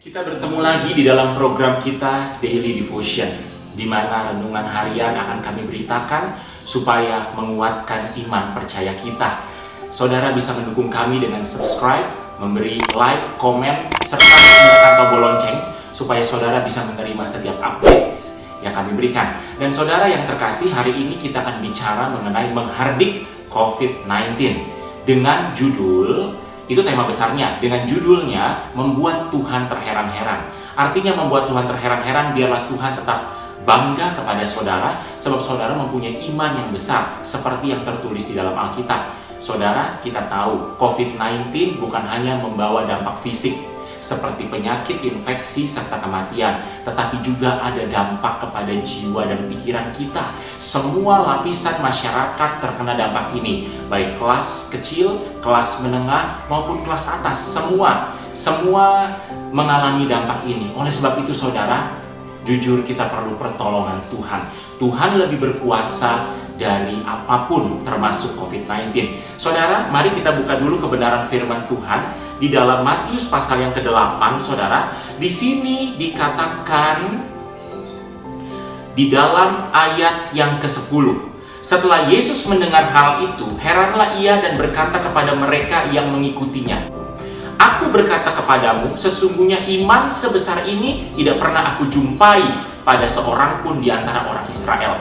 Kita bertemu lagi di dalam program kita Daily Devotion, di mana renungan harian akan kami beritakan supaya menguatkan iman percaya kita. Saudara bisa mendukung kami dengan subscribe, memberi like, komen, serta menekan tombol lonceng supaya saudara bisa menerima setiap update yang kami berikan. Dan saudara yang terkasih, hari ini kita akan bicara mengenai menghardik COVID-19 dengan judul, itu tema besarnya, dengan judulnya membuat Tuhan terheran-heran. Artinya membuat Tuhan terheran-heran, biarlah Tuhan tetap bangga kepada saudara, sebab saudara mempunyai iman yang besar, seperti yang tertulis di dalam Alkitab. Saudara, kita tahu COVID-19 bukan hanya membawa dampak fisik, seperti penyakit, infeksi, serta kematian, tetapi juga ada dampak kepada jiwa dan pikiran kita. Semua lapisan masyarakat terkena dampak ini, baik kelas kecil, kelas menengah, maupun kelas atas. Semua mengalami dampak ini. Oleh sebab itu saudara, jujur kita perlu pertolongan Tuhan. Tuhan lebih berkuasa dari apapun, termasuk COVID-19. Saudara, mari kita buka dulu kebenaran firman Tuhan di dalam Matius pasal yang ke-8, saudara. Di sini dikatakan di dalam ayat yang ke-10. Setelah Yesus mendengar hal itu, heranlah ia dan berkata kepada mereka yang mengikutinya, "Aku berkata kepadamu, sesungguhnya iman sebesar ini tidak pernah aku jumpai pada seorang pun di antara orang Israel."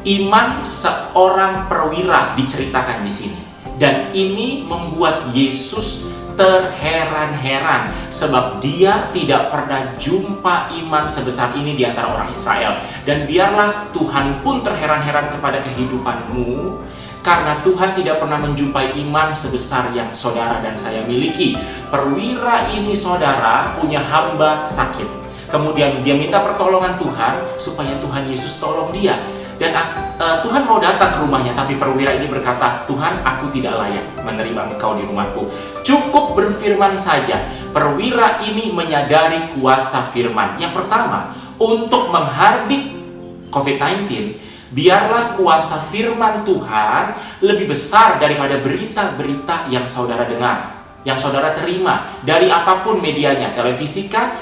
Iman seorang perwira diceritakan di sini. Dan ini membuat Yesus terheran-heran, sebab dia tidak pernah jumpa iman sebesar ini di antara orang Israel. Dan biarlah Tuhan pun terheran-heran kepada kehidupanmu, karena Tuhan tidak pernah menjumpai iman sebesar yang saudara dan saya miliki. Perwira ini, saudara, punya hamba sakit. Kemudian dia minta pertolongan Tuhan supaya Tuhan Yesus tolong dia. Dan Tuhan mau datang ke rumahnya, tapi perwira ini berkata, "Tuhan, aku tidak layak menerima engkau di rumahku. Cukup berfirman saja." Perwira ini menyadari kuasa firman. Yang pertama, untuk menghardik COVID-19, biarlah kuasa firman Tuhan lebih besar daripada berita-berita yang saudara dengar, yang saudara terima dari apapun medianya, televisi kah,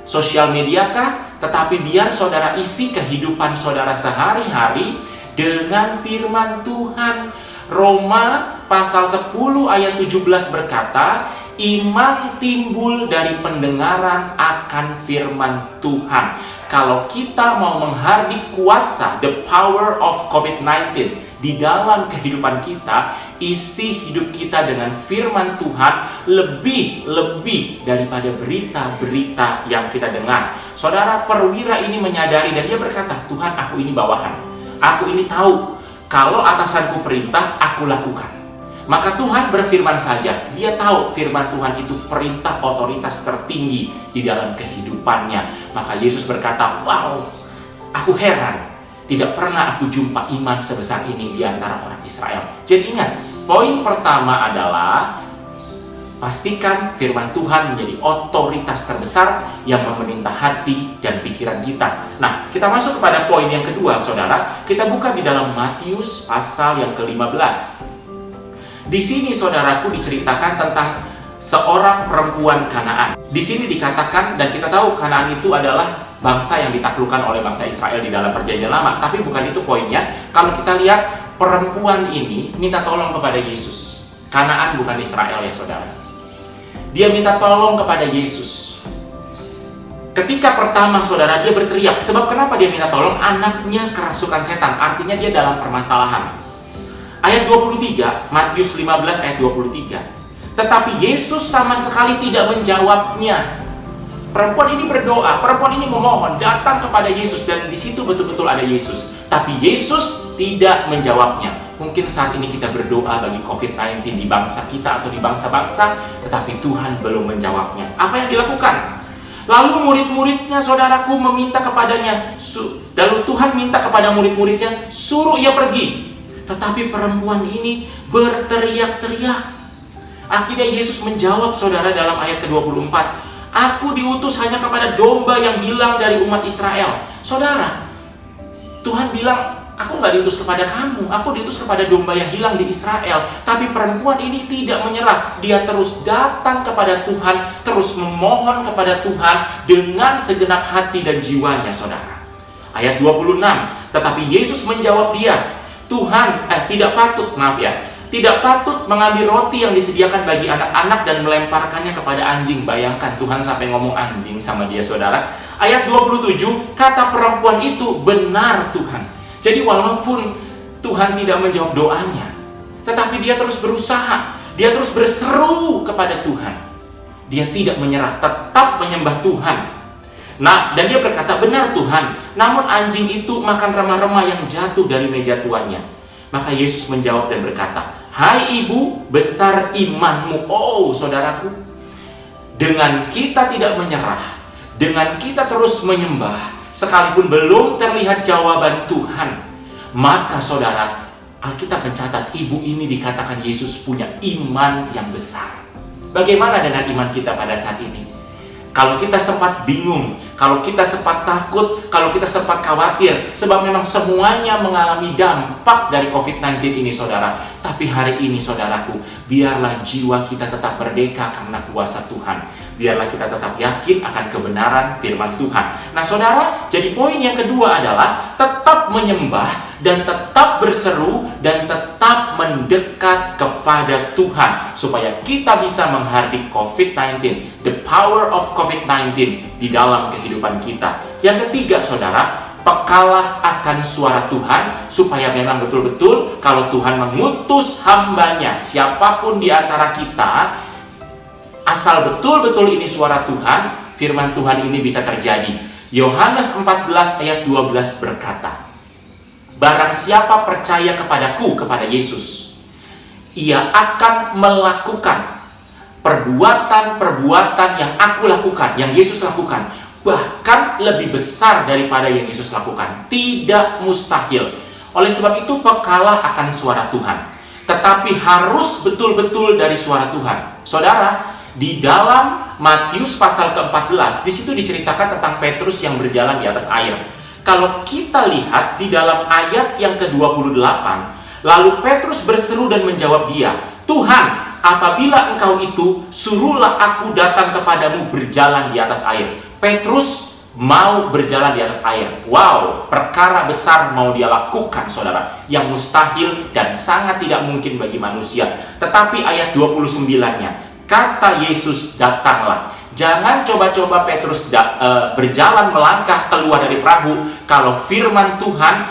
sosial media kah. Tetapi biar saudara isi kehidupan saudara sehari-hari dengan firman Tuhan. Roma pasal 10 ayat 17 berkata, iman timbul dari pendengaran akan firman Tuhan. Kalau kita mau menghardik kuasa, the power of COVID-19 di dalam kehidupan kita, isi hidup kita dengan firman Tuhan lebih daripada berita-berita yang kita dengar. Saudara, perwira ini menyadari dan dia berkata, "Tuhan, aku ini bawahan. Aku ini tahu kalau atasanku perintah, aku lakukan." Maka Tuhan berfirman saja. Dia tahu firman Tuhan itu perintah otoritas tertinggi di dalam kehidupannya. Maka Yesus berkata, "Wow, aku heran. Tidak pernah aku jumpa iman sebesar ini di antara orang Israel." Jadi ingat, poin pertama adalah pastikan firman Tuhan menjadi otoritas terbesar yang memerintah hati dan pikiran kita. Nah, kita masuk kepada poin yang kedua, saudara. Kita buka di dalam Matius pasal yang ke-15. Di sini, saudaraku, diceritakan tentang seorang perempuan Kanaan. Di sini dikatakan, dan kita tahu Kanaan itu adalah bangsa yang ditaklukkan oleh bangsa Israel di dalam Perjanjian Lama. Tapi bukan itu poinnya. Kalau kita lihat, perempuan ini minta tolong kepada Yesus. Kanaan bukan Israel ya, saudara. Dia minta tolong kepada Yesus. Ketika pertama, saudara, dia berteriak. Sebab kenapa dia minta tolong? Anaknya kerasukan setan. Artinya dia dalam permasalahan. Ayat 23, Matius 15 ayat 23. Tetapi Yesus sama sekali tidak menjawabnya. Perempuan ini berdoa, perempuan ini memohon, datang kepada Yesus, dan di situ betul-betul ada Yesus. Tapi Yesus tidak menjawabnya. Mungkin saat ini kita berdoa bagi COVID-19 di bangsa kita atau di bangsa-bangsa, tetapi Tuhan belum menjawabnya. Apa yang dilakukan? Lalu murid-muridnya, saudaraku, meminta kepadanya. Lalu Tuhan minta kepada murid-muridnya, suruh ia pergi. Tetapi perempuan ini berteriak-teriak. Akhirnya Yesus menjawab, saudara, dalam ayat ke-24, "Aku diutus hanya kepada domba yang hilang dari umat Israel." Saudara, Tuhan bilang, Aku nggak diutus kepada kamu, aku diutus kepada domba yang hilang di Israel. Tapi perempuan ini tidak menyerah. Dia terus datang kepada Tuhan, terus memohon kepada Tuhan dengan segenap hati dan jiwanya, saudara. Ayat 26, tetapi Yesus menjawab dia, tidak patut mengambil roti yang disediakan bagi anak-anak dan melemparkannya kepada anjing. Bayangkan, Tuhan sampai ngomong anjing sama dia, saudara. Ayat 27, kata perempuan itu, benar Tuhan. Jadi walaupun Tuhan tidak menjawab doanya, tetapi dia terus berusaha, dia terus berseru kepada Tuhan. Dia tidak menyerah, tetap menyembah Tuhan. Nah, dan dia berkata, benar Tuhan, namun anjing itu makan remah-remah yang jatuh dari meja tuannya. Maka Yesus menjawab dan berkata, hai ibu, besar imanmu. Oh, saudaraku, dengan kita tidak menyerah, dengan kita terus menyembah, sekalipun belum terlihat jawaban Tuhan, maka saudara, Alkitab mencatat ibu ini dikatakan Yesus punya iman yang besar. Bagaimana dengan iman kita pada saat ini? Kalau kita sempat bingung, kalau kita sempat takut, kalau kita sempat khawatir, sebab memang semuanya mengalami dampak dari COVID-19 ini, saudara. Tapi hari ini, saudaraku, biarlah jiwa kita tetap merdeka karena kuasa Tuhan. Biarlah kita tetap yakin akan kebenaran firman Tuhan. Nah, saudara, jadi poin yang kedua adalah tetap menyembah dan tetap berseru dan tetap mendekat kepada Tuhan supaya kita bisa menghardik COVID-19, the power of COVID-19 di dalam kehidupan kita. Yang ketiga, saudara, pekalah akan suara Tuhan supaya memang betul-betul kalau Tuhan mengutus hambanya, siapapun di antara kita, asal betul-betul ini suara Tuhan, firman Tuhan ini bisa terjadi. Yohanes 14 ayat 12 berkata, barang siapa percaya kepadaku, kepada Yesus, ia akan melakukan perbuatan-perbuatan yang aku lakukan, yang Yesus lakukan, bahkan lebih besar daripada yang Yesus lakukan. Tidak mustahil. Oleh sebab itu, pekalah akan suara Tuhan, tetapi harus betul-betul dari suara Tuhan. Saudara, di dalam Matius pasal ke-14, di situ diceritakan tentang Petrus yang berjalan di atas air. Kalau kita lihat di dalam ayat yang ke-28, lalu Petrus berseru dan menjawab dia, Tuhan, apabila engkau itu, suruhlah aku datang kepadamu berjalan di atas air. Petrus mau berjalan di atas air. Wow, perkara besar mau dia lakukan, saudara, yang mustahil dan sangat tidak mungkin bagi manusia. Tetapi ayat 29-nya, kata Yesus, datanglah. Jangan coba-coba Petrus berjalan melangkah keluar dari perahu kalau firman Tuhan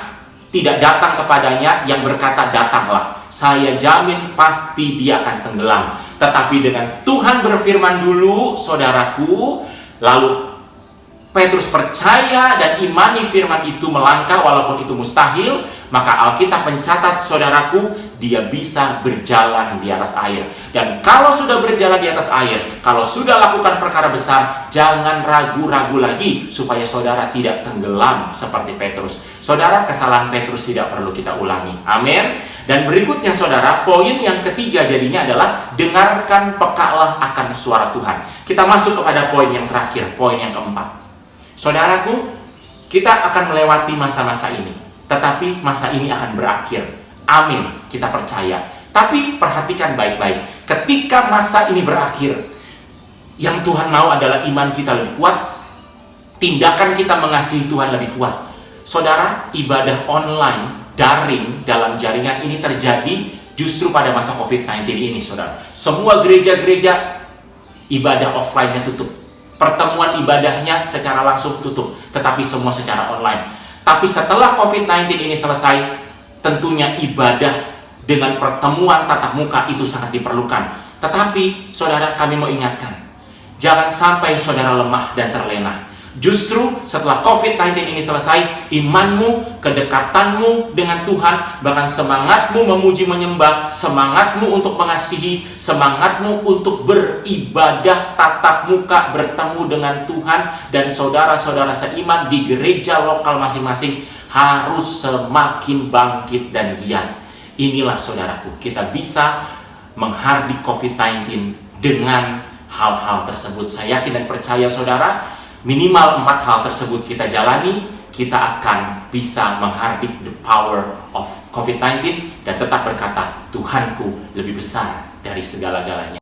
tidak datang kepadanya yang berkata datanglah. Saya jamin pasti dia akan tenggelam. Tetapi dengan Tuhan berfirman dulu, saudaraku, lalu Petrus percaya dan imani firman itu, melangkah walaupun itu mustahil, maka Alkitab mencatat, saudaraku, dia bisa berjalan di atas air. Dan kalau sudah berjalan di atas air, kalau sudah lakukan perkara besar, jangan ragu-ragu lagi supaya saudara tidak tenggelam seperti Petrus. Saudara, kesalahan Petrus tidak perlu kita ulangi. Amin. Dan berikutnya, saudara, poin yang ketiga jadinya adalah dengarkan, pekalah akan suara Tuhan. Kita masuk kepada poin yang terakhir, poin yang keempat. Saudaraku, kita akan melewati masa-masa ini, tetapi masa ini akan berakhir. Amin, kita percaya. Tapi perhatikan baik-baik, ketika masa ini berakhir, yang Tuhan mau adalah iman kita lebih kuat, tindakan kita mengasihi Tuhan lebih kuat. Saudara, ibadah online, daring, dalam jaringan ini terjadi justru pada masa COVID-19 ini, saudara. Semua gereja-gereja ibadah offline-nya tutup. Pertemuan ibadahnya secara langsung tutup, tetapi semua secara online. Tapi setelah COVID-19 ini selesai, tentunya ibadah dengan pertemuan tatap muka itu sangat diperlukan. Tetapi, saudara, kami mau ingatkan, jangan sampai saudara lemah dan terlena. Justru setelah COVID-19 ini selesai, imanmu, kedekatanmu dengan Tuhan, bahkan semangatmu memuji menyembah, semangatmu untuk mengasihi, semangatmu untuk beribadah tatap muka bertemu dengan Tuhan dan saudara-saudara seiman di gereja lokal masing-masing harus semakin bangkit dan giat. Inilah, saudaraku, kita bisa menghardik COVID-19 dengan hal-hal tersebut. Saya yakin dan percaya, saudara, minimal 4 hal tersebut kita jalani, kita akan bisa menghardik the power of COVID-19 dan tetap berkata, Tuhanku lebih besar dari segala-galanya.